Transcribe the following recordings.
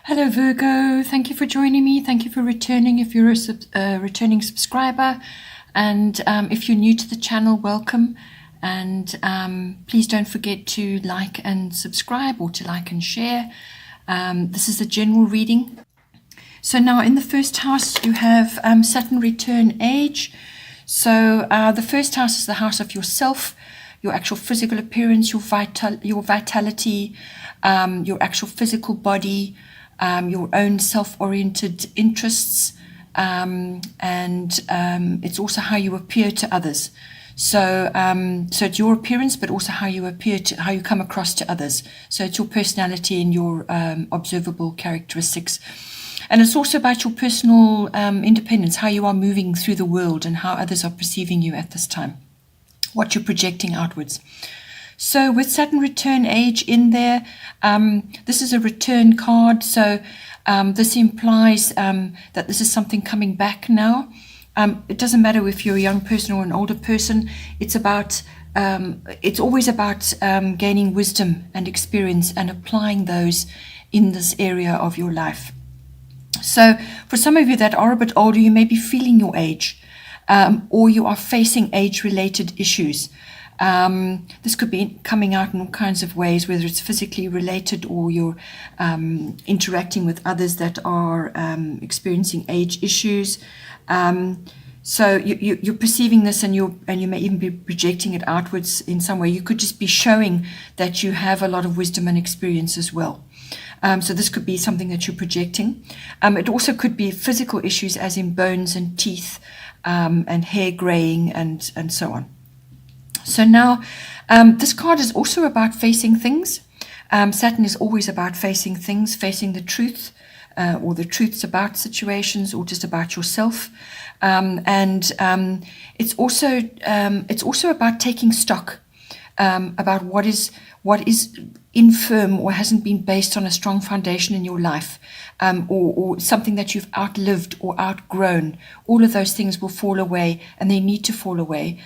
Hello Virgo, thank you for joining me. Thank you for returning if you're a returning subscriber. And if you're new to the channel, welcome. And please don't forget to like and subscribe, or to like and share. This is a general reading. So now in the first house you have Saturn return age. So the first house is the house of yourself, your actual physical appearance, your vitality, your actual physical body, your own self-oriented interests, and it's also how you appear to others. So it's your appearance, but also how you appear to, how you come across to others. So it's your personality and your observable characteristics. And it's also about your personal independence, how you are moving through the world and how others are perceiving you at this time, what you're projecting outwards. So with Saturn return age in there, this is a return card. So this implies that this is something coming back now. It doesn't matter if you're a young person or an older person. It's about, it's always about gaining wisdom and experience and applying those in this area of your life. So for some of you that are a bit older, you may be feeling your age, or you are facing age-related issues. This could be coming out in all kinds of ways, whether it's physically related or you're interacting with others that are experiencing age issues. So you're perceiving this, and you may even be projecting it outwards in some way. You could just be showing that you have a lot of wisdom and experience as well. So this could be something that you're projecting. It also could be physical issues, as in bones and teeth, and hair graying and so on. So now, this card is also about facing things. Saturn is always about facing things, facing the truth, or the truths about situations, or just about yourself. It's also about taking stock, about what is infirm or hasn't been based on a strong foundation in your life, or something that you've outlived or outgrown. All of those things will fall away, and they need to fall away,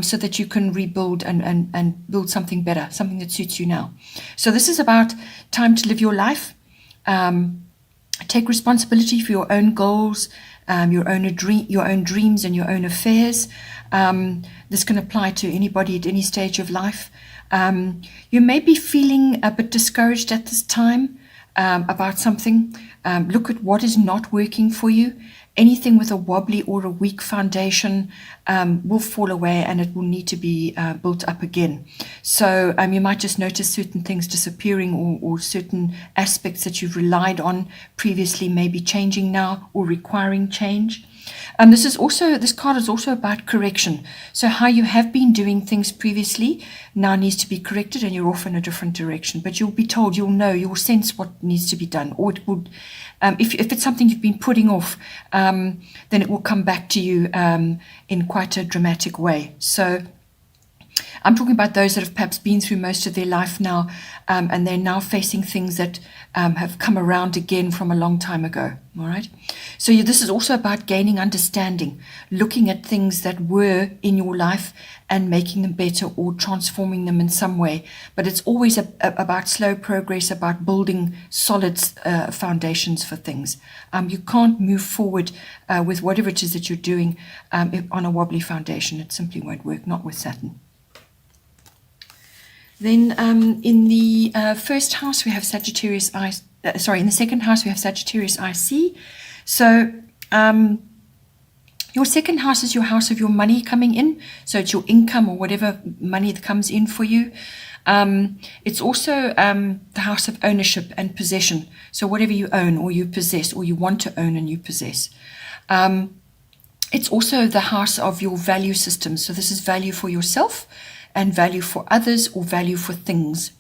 so that you can rebuild and build something better, something that suits you now. So this is about time to live your life, take responsibility for your own goals, your own dreams and your own affairs. This can apply to anybody at any stage of life. You may be feeling a bit discouraged at this time about something. Look at what is not working for you. Anything with a wobbly or a weak foundation will fall away, and it will need to be built up again. So you might just notice certain things disappearing, or certain aspects that you've relied on previously may be changing now or requiring change. This card is also about correction. So how you have been doing things previously now needs to be corrected, and you're off in a different direction. But you'll be told, you'll know, you'll sense what needs to be done, or it would, if it's something you've been putting off, then it will come back to you in quite a dramatic way. So I'm talking about those that have perhaps been through most of their life now, and they're now facing things that have come around again from a long time ago. All right. So this is also about gaining understanding, looking at things that were in your life and making them better, or transforming them in some way. But it's always about slow progress, about building solid foundations for things. You can't move forward with whatever it is that you're doing on a wobbly foundation. It simply won't work, not with Saturn. Then in the first house we have Sagittarius in the second house we have Sagittarius IC. So your second house is your house of your money coming in. So it's your income, or whatever money that comes in for you. It's also the house of ownership and possession. So whatever you own or you possess, or you want to own and you possess. It's also the house of your value system. So this is value for yourself, and value for others, or value for things.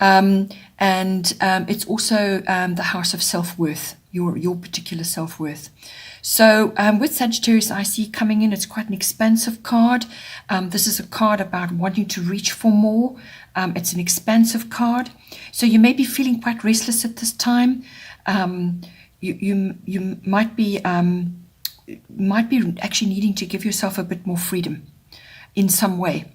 It's also the house of self-worth, your particular self-worth. So with Sagittarius IC coming in, it's quite an expansive card. This is a card about wanting to reach for more. It's an expansive card. So you may be feeling quite restless at this time. You might be actually needing to give yourself a bit more freedom in some way.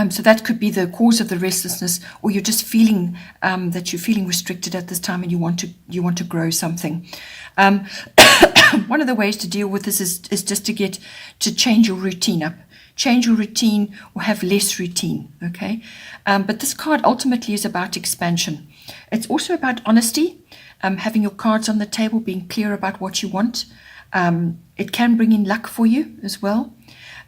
So that could be the cause of the restlessness, or you're just feeling that you're feeling restricted at this time, and you want to grow something. Um, One of the ways to deal with this is just to change your routine up. Change your routine or have less routine, okay? But this card ultimately is about expansion. It's also about honesty, having your cards on the table, being clear about what you want. It can bring in luck for you as well.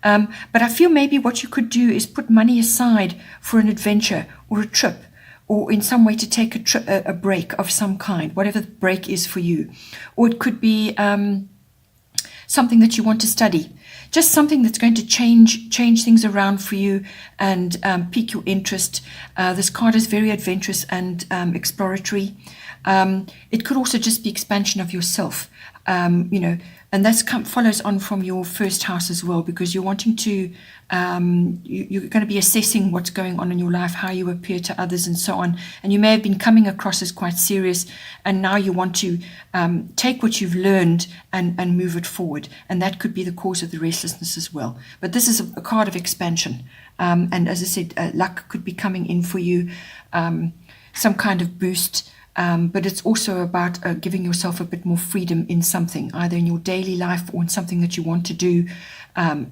But I feel maybe what you could do is put money aside for an adventure or a trip, or in some way to take a break of some kind, whatever the break is for you. Or it could be something that you want to study, just something that's going to change things around for you and pique your interest. This card is very adventurous and exploratory. It could also just be expansion of yourself, and that follows on from your first house as well, because you're wanting to, you're going to be assessing what's going on in your life, how you appear to others and so on. And you may have been coming across as quite serious, and now you want to take what you've learned and move it forward. And that could be the cause of the restlessness as well. But this is a card of expansion. And as I said, luck could be coming in for you, some kind of boost. But it's also about giving yourself a bit more freedom in something, either in your daily life or in something that you want to do,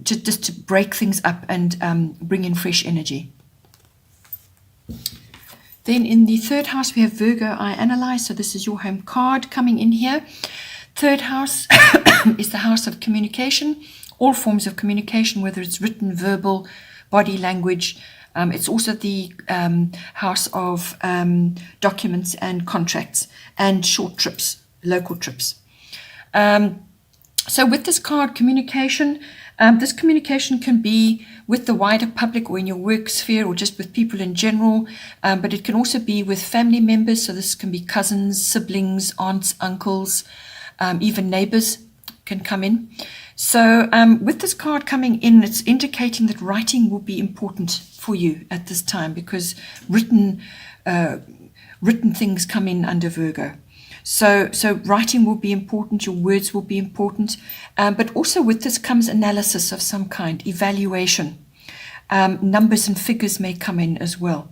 just to break things up and bring in fresh energy. Then in the third house, we have Virgo, I analyze. So this is your home card coming in here. Third house is the house of communication, all forms of communication, whether it's written, verbal, body language. It's also the house of documents and contracts and short trips, local trips. So with this card, communication, this communication can be with the wider public or in your work sphere or just with people in general, but it can also be with family members. So this can be cousins, siblings, aunts, uncles, even neighbors can come in. So with this card coming in, it's indicating that writing will be important for you at this time, because written things come in under Virgo. So writing will be important, your words will be important, but also with this comes analysis of some kind, evaluation. Numbers and figures may come in as well.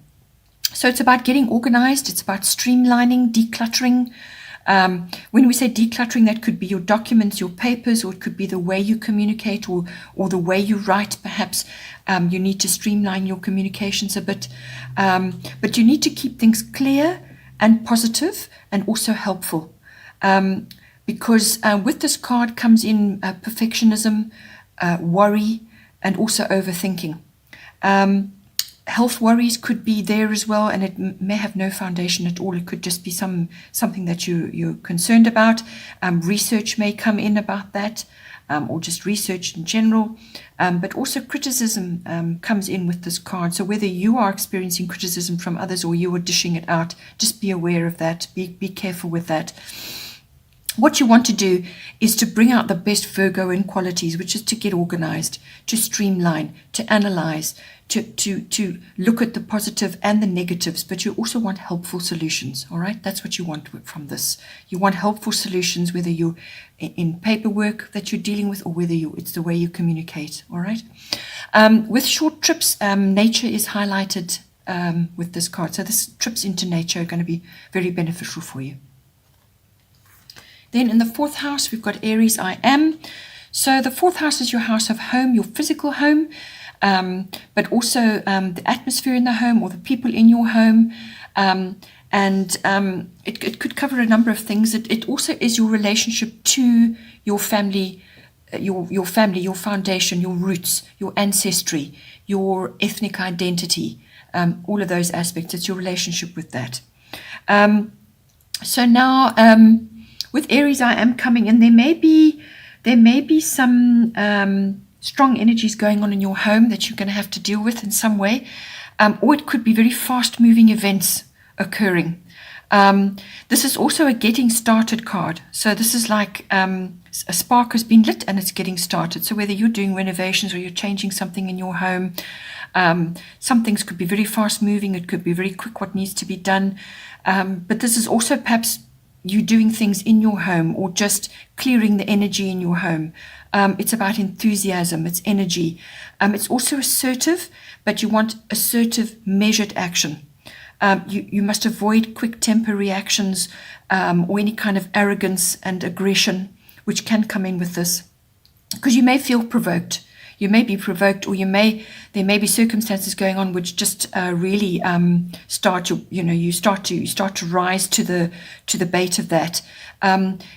So it's about getting organized, it's about streamlining, decluttering. When we say decluttering, that could be your documents, your papers, or it could be the way you communicate or the way you write. Perhaps you need to streamline your communications a bit. But you need to keep things clear and positive and also helpful. Because with this card comes in perfectionism, worry, and also overthinking. Health worries could be there as well, and it may have no foundation at all. It could just be something that you're concerned about. Research may come in about that, or just research in general. But also criticism comes in with this card. So whether you are experiencing criticism from others or you are dishing it out, just be aware of that. Be careful with that. What you want to do is to bring out the best Virgoan qualities, which is to get organized, to streamline, to analyze, to look at the positive and the negatives, but you also want helpful solutions, all right? That's what you want from this. You want helpful solutions, whether you're in paperwork that you're dealing with or whether it's the way you communicate, all right? With short trips, nature is highlighted with this card. So this trips into nature are going to be very beneficial for you. Then in the fourth house, we've got Aries, I am. So the fourth house is your house of home, your physical home, but also the atmosphere in the home or the people in your home. It could cover a number of things. It also is your relationship to your family, your family, your foundation, your roots, your ancestry, your ethnic identity, all of those aspects. It's your relationship with that. So now, with Aries, I am coming in. There may be some strong energies going on in your home that you're going to have to deal with in some way, or it could be very fast-moving events occurring. This is also a getting started card. So this is like a spark has been lit and it's getting started. So whether you're doing renovations or you're changing something in your home, some things could be very fast-moving. It could be very quick what needs to be done. But this is also perhaps you doing things in your home or just clearing the energy in your home. It's about enthusiasm, it's energy. It's also assertive, but you want assertive, measured action. You must avoid quick temper reactions or any kind of arrogance and aggression, which can come in with this, because you may feel provoked. You may be provoked, or there may be circumstances going on which just really start to rise to the bait of that.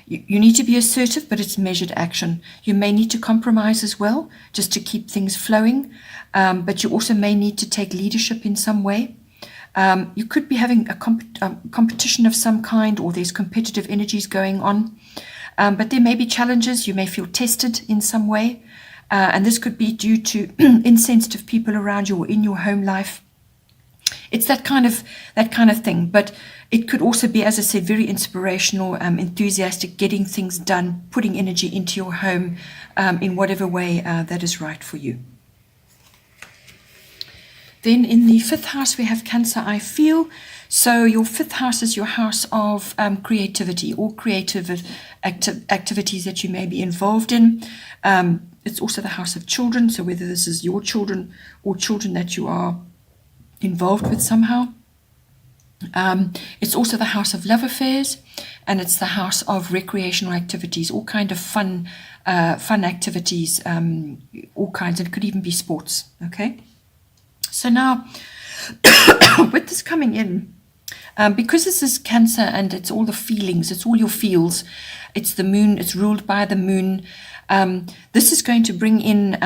You need to be assertive, but it's measured action. You may need to compromise as well, just to keep things flowing, but you also may need to take leadership in some way. You could be having a competition of some kind, or there's competitive energies going on, but there may be challenges. You may feel tested in some way. And this could be due to insensitive people around you or in your home life. It's that kind of thing. But it could also be, as I said, very inspirational, enthusiastic, getting things done, putting energy into your home in whatever way that is right for you. Then in the 5th house, we have Cancer, I feel. So your 5th house is your house of creativity, or creative activities that you may be involved in. It's also the house of children, so whether this is your children or children that you are involved with somehow. It's also the house of love affairs, and it's the house of recreational activities, all kind of fun activities, all kinds. It could even be sports. Okay. So now, with this coming in, because this is Cancer and it's all the feelings, it's all your feels, it's the moon, it's ruled by the moon. This is going to bring in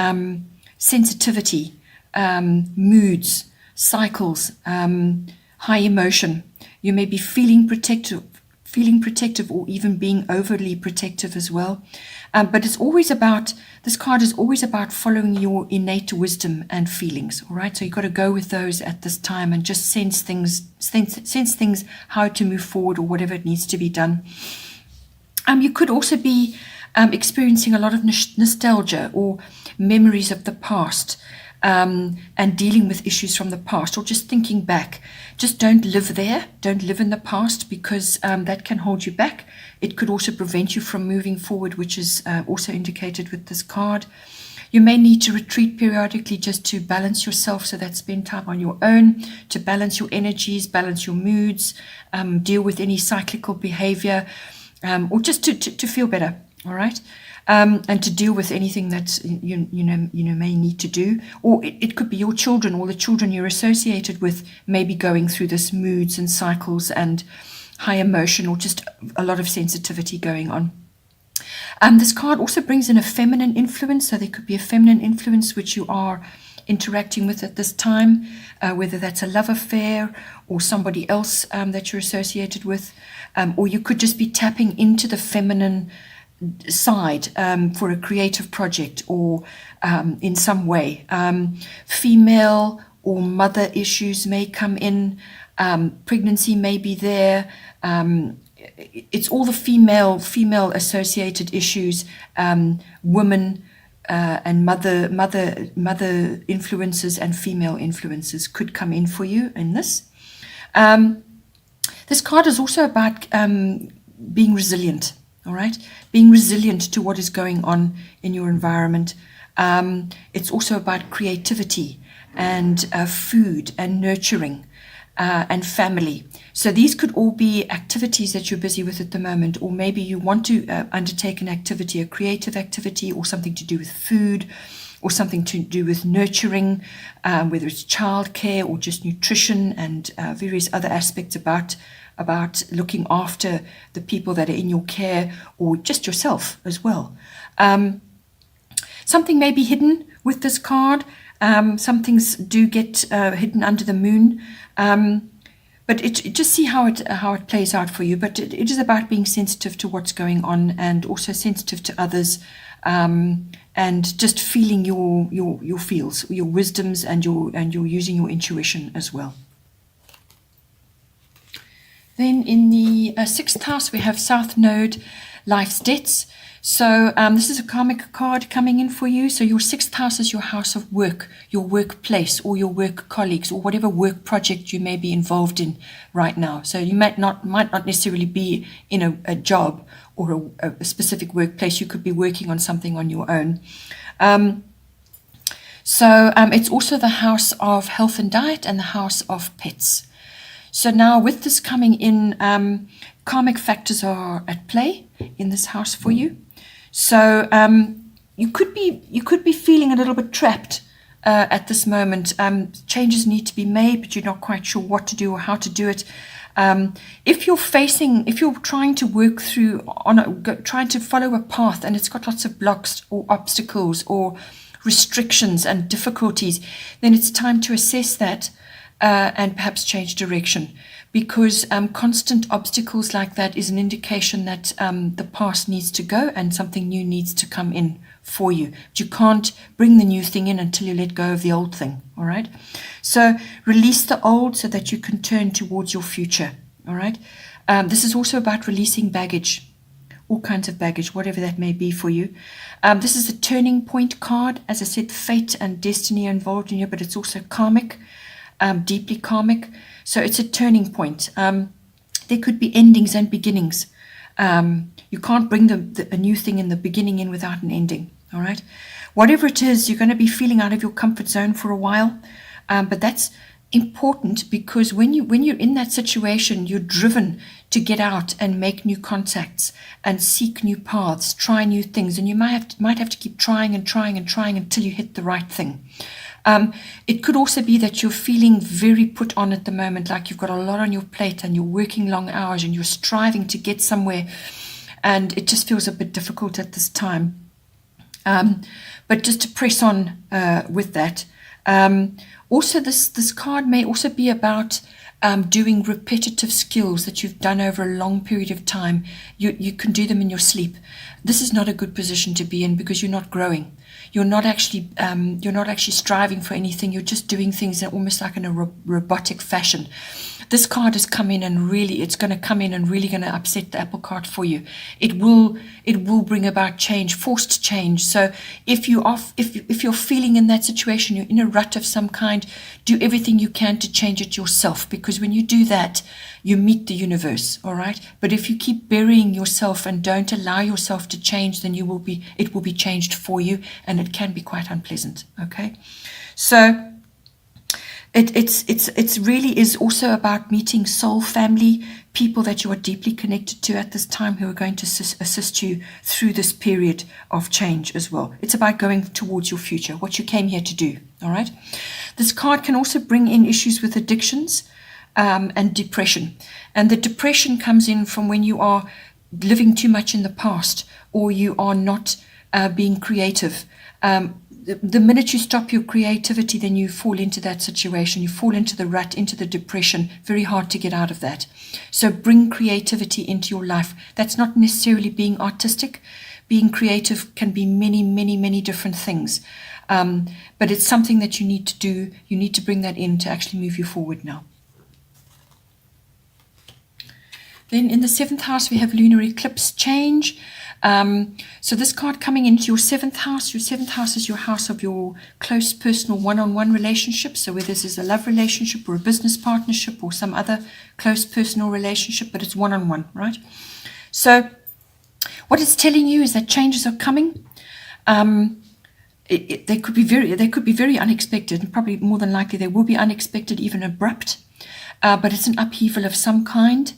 sensitivity, moods, cycles, high emotion. You may be feeling protective, or even being overly protective as well. But it's always about, this card is always about following your innate wisdom and feelings. All right, so you've got to go with those at this time and just sense things, how to move forward, or whatever it needs to be done. You could also be experiencing a lot of nostalgia or memories of the past, and dealing with issues from the past, or just thinking back. Just don't live there. Don't live in the past, because that can hold you back. It could also prevent you from moving forward, which is also indicated with this card. You may need to retreat periodically just to balance yourself, so that spend time on your own to balance your energies, balance your moods, deal with any cyclical behavior, or just to feel better. All right, and to deal with anything that you may need to do, or it could be your children, or the children you're associated with, maybe going through this moods and cycles and high emotion, or just a lot of sensitivity going on. This card also brings in a feminine influence, so there could be a feminine influence which you are interacting with at this time, whether that's a love affair or somebody else that you're associated with, or you could just be tapping into the feminine side for a creative project, or in some way. Female or mother issues may come in, pregnancy may be there. It's all the female associated issues, women and mother influences and female influences could come in for you in this. This card is also about being resilient. All right, being resilient to what is going on in your environment. It's also about creativity and food and nurturing and family. So these could all be activities that you're busy with at the moment, or maybe you want to undertake an activity, a creative activity, or something to do with food, or something to do with nurturing, whether it's childcare or just nutrition and various other aspects about looking after the people that are in your care, or just yourself as well. Something may be hidden with this card. Some things do get hidden under the moon, but just see how it plays out for you. But it is about being sensitive to what's going on, and also sensitive to others, and just feeling your feels, your wisdoms, and you're using your intuition as well. Then in the 6th house, we have South Node, Life's Debts. So this is a karmic card coming in for you. So your 6th house is your house of work, your workplace, or your work colleagues, or whatever work project you may be involved in right now. So you might not necessarily be in a job or a specific workplace. You could be working on something on your own. So it's also the house of health and diet and the house of pets. So now with this coming in, karmic factors are at play in this house for you. So you could be feeling a little bit trapped at this moment. Changes need to be made, but you're not quite sure what to do or how to do it. If you're trying to work through trying to follow a path and it's got lots of blocks or obstacles or restrictions and difficulties, then it's time to assess that and perhaps change direction, because constant obstacles like that is an indication that the past needs to go and something new needs to come in for you. But you can't bring the new thing in until you let go of the old thing, all right? So release the old so that you can turn towards your future, all right? This is also about releasing baggage, all kinds of baggage, whatever that may be for you. This is a turning point card. As I said, fate and destiny are involved in here, but it's also karmic, deeply karmic. So it's a turning point. There could be endings and beginnings. You can't bring a new thing in the beginning in without an ending, all right? Whatever it is, you're going to be feeling out of your comfort zone for a while, but that's important, because when you're in that situation, you're driven to get out and make new contacts and seek new paths, try new things, and you might have to keep trying and trying and trying until you hit the right thing. It could also be that you're feeling very put on at the moment, like you've got a lot on your plate and you're working long hours and you're striving to get somewhere, and it just feels a bit difficult at this time. But just to press on with that. Also, this card may also be about doing repetitive skills that you've done over a long period of time. You can do them in your sleep. This is not a good position to be in, because you're not growing. You're not actually striving for anything. You're just doing things almost like in a robotic fashion. This card has come in and it's going to come in and really going to upset the apple cart for you. It will bring about change, forced change. So if you're feeling in that situation, you're in a rut of some kind, do everything you can to change it yourself, because when you do that, you meet the universe, all right? But if you keep burying yourself and don't allow yourself to change, then it will be changed for you, and it can be quite unpleasant, okay? So It's really is also about meeting soul family, people that you are deeply connected to at this time, who are going to assist you through this period of change as well. It's about going towards your future, what you came here to do, all right? This card can also bring in issues with addictions and depression. And the depression comes in from when you are living too much in the past, or you are not being creative. The minute you stop your creativity, then you fall into that situation. You fall into the rut, into the depression. Very hard to get out of that. So bring creativity into your life. That's not necessarily being artistic. Being creative can be many, many, many different things. But it's something that you need to do. You need to bring that in to actually move you forward now. Then in the 7th house, we have lunar eclipse change. So this card coming into your 7th house. Your 7th house is your house of your close personal one-on-one relationship. So whether this is a love relationship or a business partnership or some other close personal relationship, but it's one-on-one, right? So what it's telling you is that changes are coming. They could be very unexpected, and probably more than likely they will be unexpected, even abrupt. But it's an upheaval of some kind.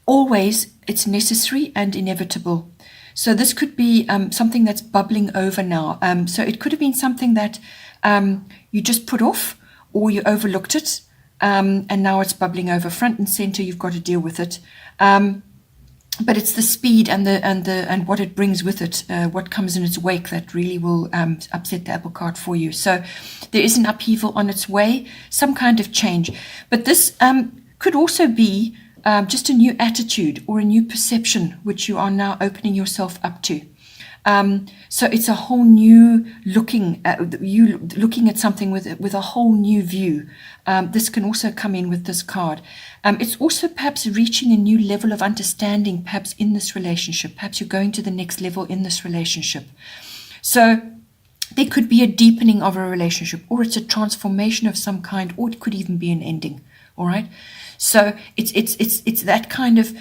Always, it's necessary and inevitable. So this could be something that's bubbling over now. So it could have been something that you just put off, or you overlooked it, and now it's bubbling over front and center. You've got to deal with it. But it's the speed and what it brings with it, what comes in its wake, that really will upset the apple cart for you. So there is an upheaval on its way, some kind of change. But this could also be just a new attitude or a new perception, which you are now opening yourself up to. So it's a whole new looking at something with a whole new view. This can also come in with this card. It's also perhaps reaching a new level of understanding, perhaps in this relationship. Perhaps you're going to the next level in this relationship. So there could be a deepening of a relationship, or it's a transformation of some kind, or it could even be an ending. All right. So it's that kind of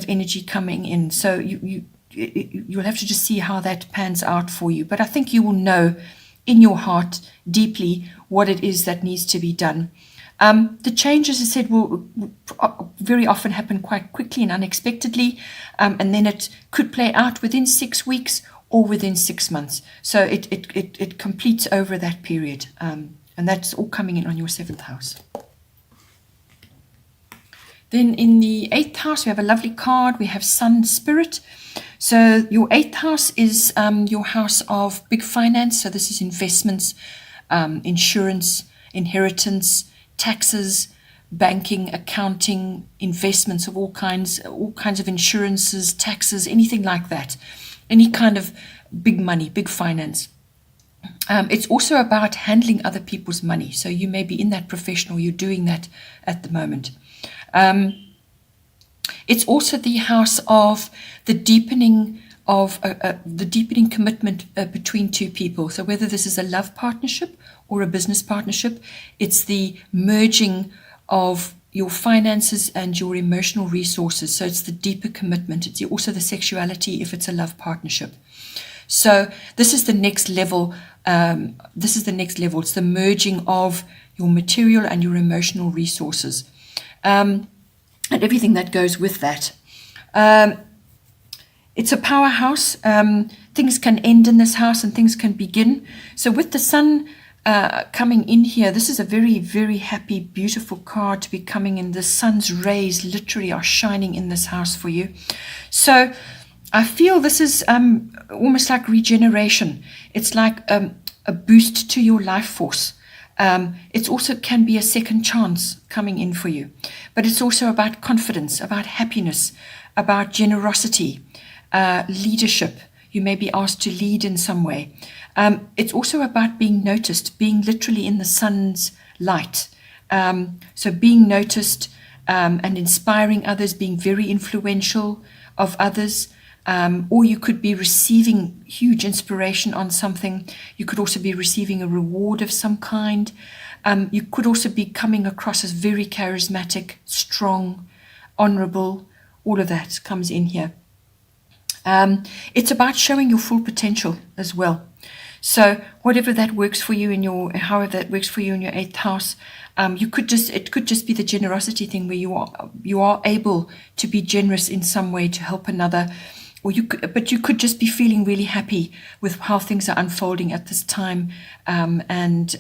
energy coming in. So you'll have to just see how that pans out for you. But I think you will know in your heart deeply what it is that needs to be done. The change, as I said, will very often happen quite quickly and unexpectedly, and then it could play out within 6 weeks or within 6 months. So it completes over that period, and that's all coming in on your 7th house. Then in the 8th house, we have a lovely card. We have Sun Spirit. So your 8th house is your house of big finance. So this is investments, insurance, inheritance, taxes, banking, accounting, investments of all kinds of insurances, taxes, anything like that. Any kind of big money, big finance. It's also about handling other people's money. So you may be in that profession, or you're doing that at the moment. It's also the house of the deepening commitment between two people. So whether this is a love partnership or a business partnership, it's the merging of your finances and your emotional resources. So it's the deeper commitment. It's also the sexuality if it's a love partnership. So this is the next level. It's the merging of your material and your emotional resources, and everything that goes with that. It's a powerhouse. Things can end in this house and things can begin. So with the sun coming in here, this is a very, very happy, beautiful card to be coming in. The sun's rays literally are shining in this house for you. So I feel this is almost like regeneration. It's like a boost to your life force. It also can be a second chance coming in for you. But it's also about confidence, about happiness, about generosity, leadership. You may be asked to lead in some way. It's also about being noticed, being literally in the sun's light. So being noticed and inspiring others, being very influential of others. Or you could be receiving huge inspiration on something. You could also be receiving a reward of some kind. You could also be coming across as very charismatic, strong, honorable. All of that comes in here. It's about showing your full potential as well. So whatever that works for you however that works for you in your 8th house, it could just be the generosity thing where you are able to be generous in some way to help another. But you could just be feeling really happy with how things are unfolding at this time. And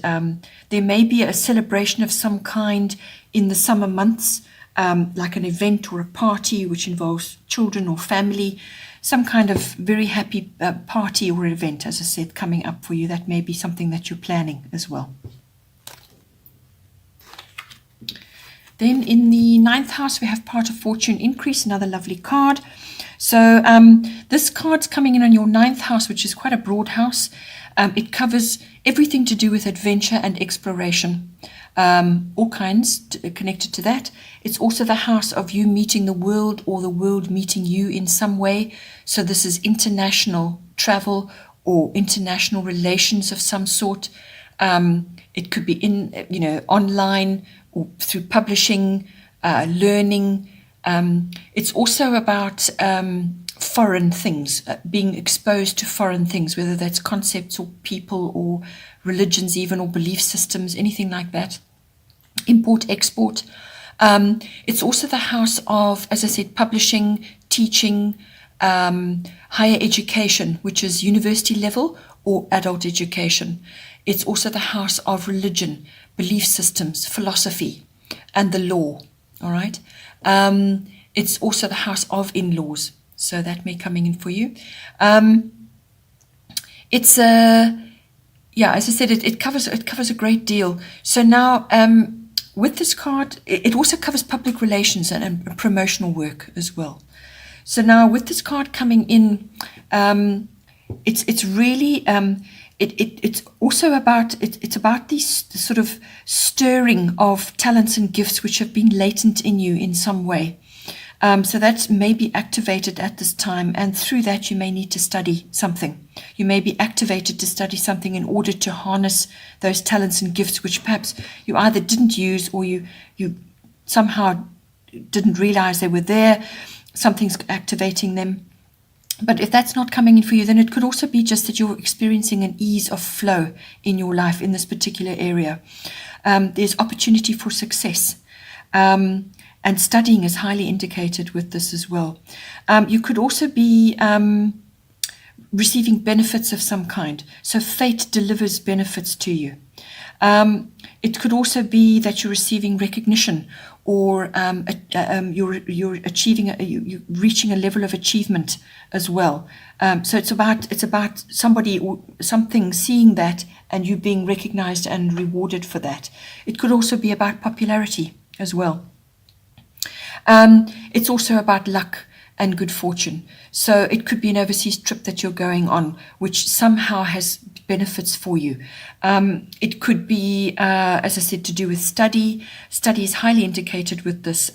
there may be a celebration of some kind in the summer months, like an event or a party which involves children or family, some kind of very happy party or event, as I said, coming up for you. That may be something that you're planning as well. Then in the 9th house, we have part of fortune increase, another lovely card. So this card's coming in on your 9th house, which is quite a broad house. It covers everything to do with adventure and exploration, all kinds connected to that. It's also the house of you meeting the world or the world meeting you in some way. So this is international travel or international relations of some sort. It could be online or through publishing, learning. It's also about foreign things, being exposed to foreign things, whether that's concepts or people or religions even, or belief systems, anything like that. Import, export. It's also the house of, as I said, publishing, teaching, higher education, which is university level or adult education. It's also the house of religion, belief systems, philosophy, and the law. All right. It's also the house of in-laws, so that may coming in for you. As I said, it covers a great deal. So now, with this card, it also covers public relations and promotional work as well. So now, with this card coming in, it's really it's also about it's about these sort of stirring of talents and gifts which have been latent in you in some way. So that's may be activated at this time, and through that you may need to study something. You may be activated to study something in order to harness those talents and gifts which perhaps you either didn't use or you somehow didn't realize they were there. Something's activating them. But if that's not coming in for you, then it could also be just that you're experiencing an ease of flow in your life in this particular area. There's opportunity for success. And studying is highly indicated with this as well. You could also be receiving benefits of some kind. So fate delivers benefits to you. It could also be that you're receiving recognition, or you're achieving, you're reaching a level of achievement as well. So it's about somebody or something seeing that and you being recognized and rewarded for that. It could also be about popularity as well. It's also about luck and good fortune. So it could be an overseas trip that you're going on, which somehow has benefits for you. It could be, as I said, to do with study. Study is highly indicated with this,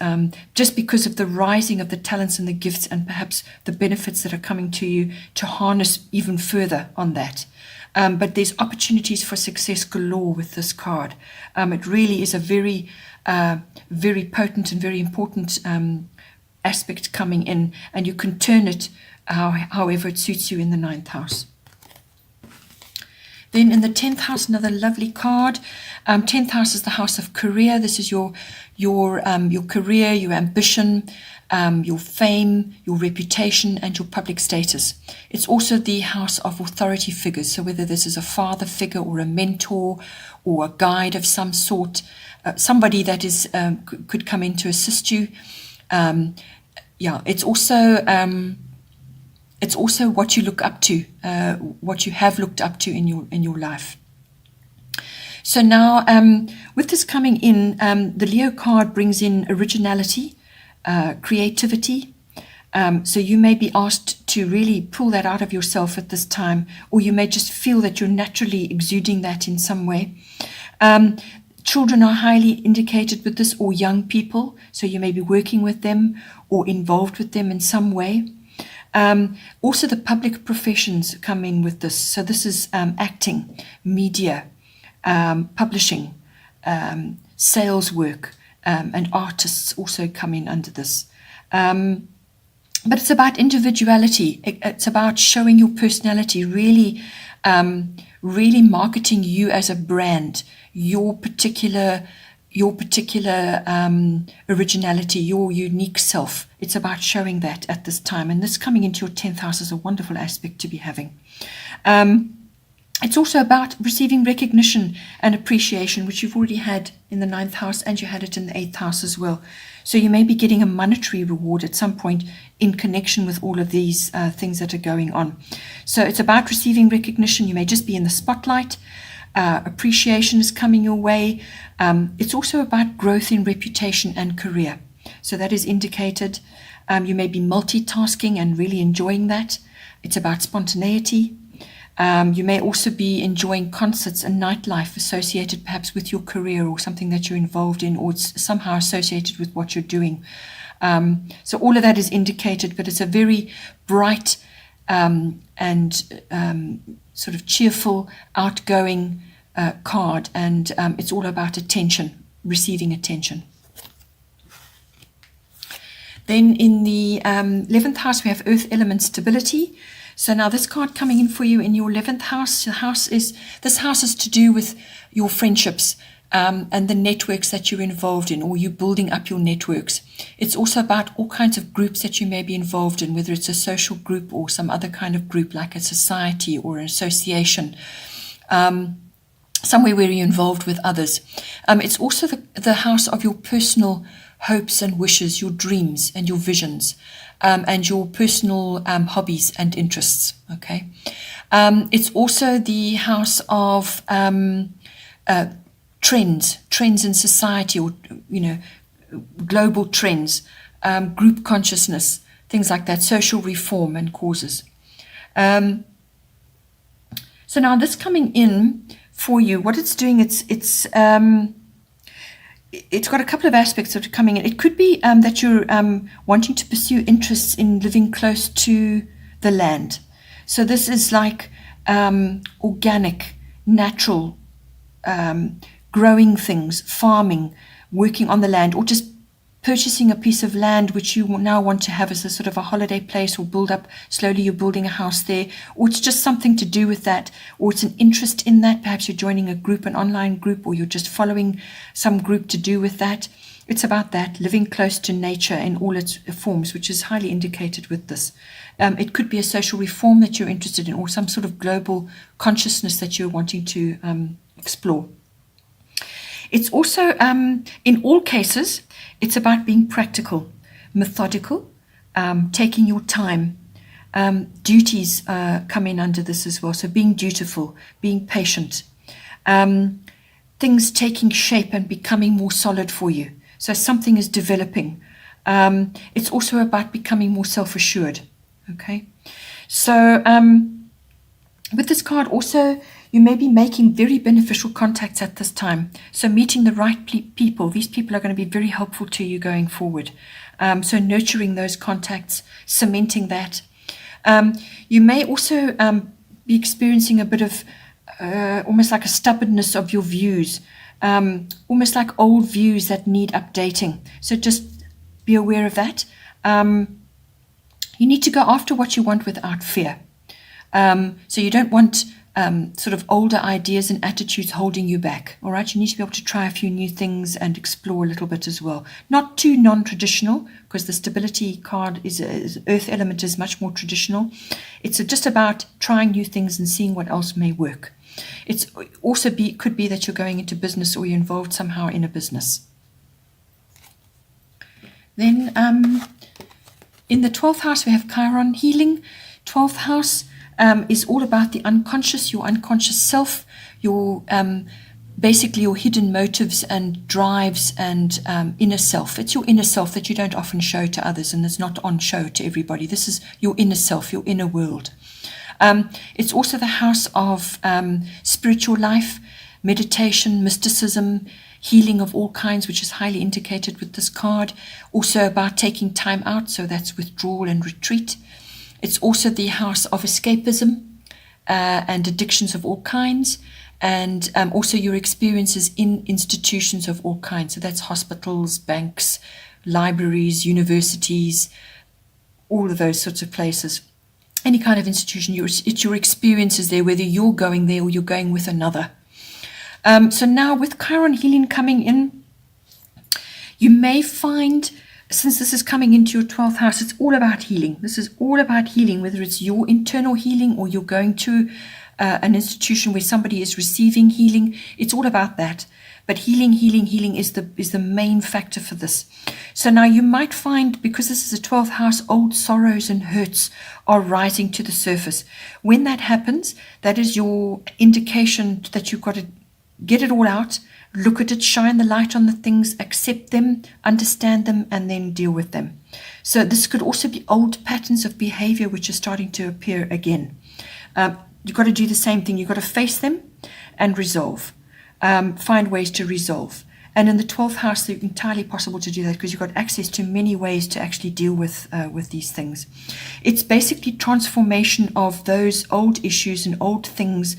just because of the rising of the talents and the gifts and perhaps the benefits that are coming to you to harness even further on that. But there's opportunities for success galore with this card. It really is a very, very potent and very important aspect coming in, and you can turn it however it suits you in the 9th house. Then in the 10th house, another lovely card. 10th house is the house of career. This is your career, your ambition, your fame, your reputation, and your public status. It's also the house of authority figures. So whether this is a father figure or a mentor or a guide of some sort, somebody that is could come in to assist you. It's also what you look up to, what you have looked up to in your life. So now, with this coming in, the Leo card brings in originality, creativity. So you may be asked to really pull that out of yourself at this time, or you may just feel that you're naturally exuding that in some way. Children are highly indicated with this, or young people. So you may be working with them or involved with them in some way. Also, the public professions come in with this. So this is acting, media, publishing, sales work, and artists also come in under this. But it's about individuality. It's about showing your personality, really marketing you as a brand, your particular originality, your unique self. It's about showing that at this time. And this coming into your 10th house is a wonderful aspect to be having. It's also about receiving recognition and appreciation, which you've already had in the 9th house, and you had it in the 8th house as well. So you may be getting a monetary reward at some point in connection with all of these things that are going on. So it's about receiving recognition. You may just be in the spotlight. Appreciation is coming your way. It's also about growth in reputation and career. So that is indicated. You may be multitasking and really enjoying that. It's about spontaneity. You may also be enjoying concerts and nightlife associated perhaps with your career or something that you're involved in, or it's somehow associated with what you're doing. So all of that is indicated, but it's a very bright and sort of cheerful, outgoing card, and it's all about attention, receiving attention. Then in the 11th house, we have earth element stability. So now this card coming in for you in your 11th house, this house is to do with your friendships and the networks that you're involved in, or you building up your networks. It's also about all kinds of groups that you may be involved in, whether it's a social group or some other kind of group like a society or an association, somewhere where you're involved with others. It's also the house of your personal hopes and wishes, your dreams and your visions, and your personal hobbies and interests. Okay, it's also the house of trends in society, or global trends, group consciousness, things like that, social reform and causes. So now this coming in for you, what it's doing, it's got a couple of aspects that are coming in. It could be that you're wanting to pursue interests in living close to the land. So this is like organic, natural, growing things, farming, working on the land, or just purchasing a piece of land which you now want to have as a sort of a holiday place, or build up slowly, you're building a house there, or it's just something to do with that, or it's an interest in that. Perhaps you're joining a group, an online group, or you're just following some group to do with that. It's about that, living close to nature in all its forms, which is highly indicated with this. It could be a social reform that you're interested in, or some sort of global consciousness that you're wanting to explore. It's also, in all cases, it's about being practical, methodical, taking your time. Duties come in under this as well. So being dutiful, being patient, things taking shape and becoming more solid for you. So something is developing. It's also about becoming more self-assured. Okay. So with this card also, you may be making very beneficial contacts at this time. So meeting the right people. These people are going to be very helpful to you going forward. So nurturing those contacts, cementing that. You may also be experiencing a bit of almost like a stubbornness of your views, almost like old views that need updating. So just be aware of that. You need to go after what you want without fear. So you don't want sort of older ideas and attitudes holding you back. All right, you need to be able to try a few new things and explore a little bit as well. Not too non-traditional, because the stability card is earth element is much more traditional. It's just about trying new things and seeing what else may work. It's also could be that you're going into business, or you're involved somehow in a business. Then in the 12th house, we have Chiron healing. 12th house is all about the unconscious, your unconscious self, your basically your hidden motives and drives and inner self. It's your inner self that you don't often show to others, and it's not on show to everybody. This is your inner self, your inner world. It's also the house of spiritual life, meditation, mysticism, healing of all kinds, which is highly indicated with this card. Also about taking time out, so that's withdrawal and retreat. It's also the house of escapism and addictions of all kinds, and also your experiences in institutions of all kinds. So that's hospitals, banks, libraries, universities, all of those sorts of places. Any kind of institution, it's your experiences there, whether you're going there or you're going with another. So now with Chiron healing coming in, you may find, since this is coming into your 12th house, it's all about healing. This is all about healing, whether it's your internal healing or you're going to an institution where somebody is receiving healing. It's all about that. But healing is the main factor for this. So now you might find, because this is a 12th house, old sorrows and hurts are rising to the surface. When that happens, that is your indication that you've got to get it all out, look at it, shine the light on the things, accept them, understand them, and then deal with them. So this could also be old patterns of behavior which are starting to appear again. You've got to do the same thing. You've got to face them and resolve. Find ways to resolve. And in the 12th house, it's entirely possible to do that, because you've got access to many ways to actually deal with these things. It's basically transformation of those old issues and old things,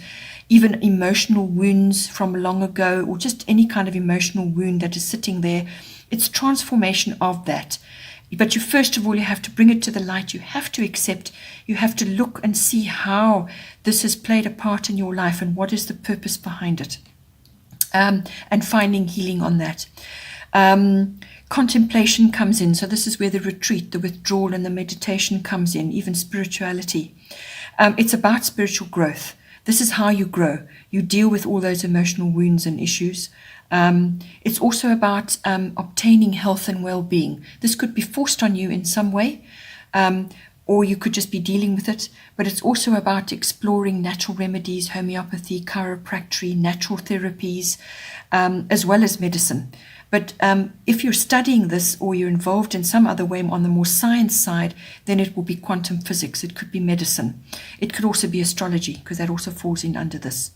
even emotional wounds from long ago, or just any kind of emotional wound that is sitting there. It's transformation of that. But you first of all, you have to bring it to the light. You have to accept. You have to look and see how this has played a part in your life and what is the purpose behind it. And finding healing on that. Contemplation comes in. So this is where the retreat, the withdrawal, and the meditation comes in, even spirituality. It's about spiritual growth. This is how you grow. You deal with all those emotional wounds and issues. It's also about obtaining health and well-being. This could be forced on you in some way, or you could just be dealing with it. But it's also about exploring natural remedies, homeopathy, chiropractic, natural therapies, as well as medicine. But if you're studying this, or you're involved in some other way on the more science side, then it will be quantum physics. It could be medicine. It could also be astrology, because that also falls in under this.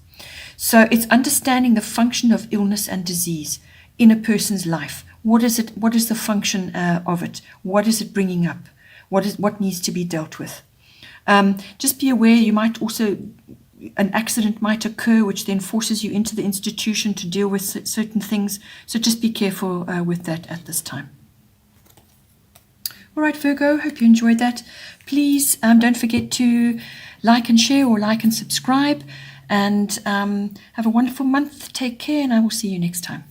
So it's understanding the function of illness and disease in a person's life. What is it? What is the function of it? What is it bringing up? What needs to be dealt with? Just be aware, you might also, an accident might occur, which then forces you into the institution to deal with certain things. So just be careful with that at this time. All right, Virgo, hope you enjoyed that. Please don't forget to like and share, or like and subscribe. And have a wonderful month. Take care, and I will see you next time.